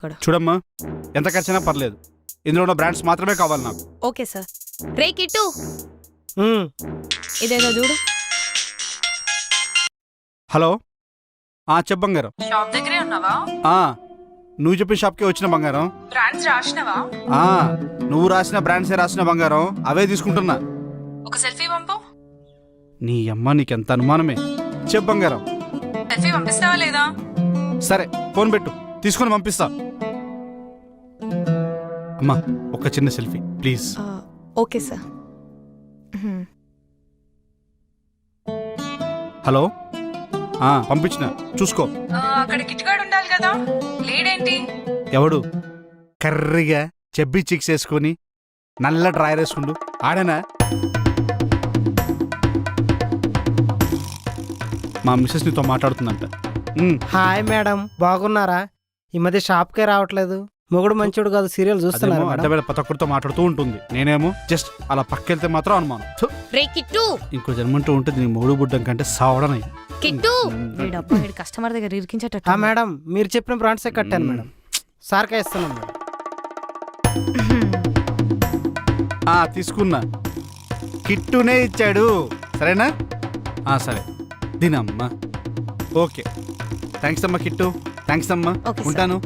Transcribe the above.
చూడమ్మా, ఎంత ఖర్చైనా పర్లేదు, ఇందులో ఉన్న బ్రాండ్స్ మాత్రమే కావాలి నాకు. Okay sir. రే కిట్టు, ఇదేదో చూడు. హలో, చెప్పు బంగారం. షాప్ దగ్గరే ఉన్నావా? నువ్వు చెప్పిన షాప్కే వచ్చిన బంగారం. బ్రాండ్స్ రాసినవా? నువ్వు రాసిన బ్రాండ్సే రాసిన బంగారం, అవే తీసుకుంటున్నా. ఒక సెల్ఫీ పంపు. నీ అమ్మ, నీకెంత అనుమానమే. చెప్పు బంగారం. సెల్ఫీ పంపిస్తావా లేదా? సరే, ఫోన్ పెట్టు, తీసుకొని పంపిస్తా. అమ్మా, ఒక చిన్న selfie please. Okay sir. Hello, పంపించిన, చూసుకో. అక్కడ కిట్గాడు ఉండాలి కదా, లేడేంటి? ఎవడు? కర్రీగా చెబ్బి చిక్స్ వేసుకొని నల్ల డ్రాయర్ వేసుకుండు ఆడనా? మా మిస్సెస్ నీతో మాట్లాడుతుందంట. హాయ్ మేడం, బాగున్నారా? ఈ మధ్య షాప్కే రావట్లేదు. మొగుడు మంచోడు కాదు, సీరియల్ చూస్తున్నారు. అడ్డవేళ ప్రతి ఒక్కరితో మాట్లాడుతూ ఉంటుంది. నేనేమో జస్ట్ అలా పక్కెళ్తే మాత్రం అనుమానం. రే కిట్టు, ఇంకో జన్మంటూ ఉంటుంది నీ మొగుడు బుడ్డం కంటే సావడనై. కిట్టు, వీడు కస్టమర్ దగ్గర ఇరికించేటట్టు. మేడం, మీరు చెప్పిన బ్రాండ్సే కట్టాను మేడం. సార్కే ఇస్తున్నాం మేడం. తీసుకున్నా, కిట్టునే ఇచ్చాడు. సరేనా? సరే, దీనమ్మా. ఓకే, థ్యాంక్స్ అమ్మా కిట్టు, థ్యాంక్స్ అమ్మా. Okay sir. ఉంటాను.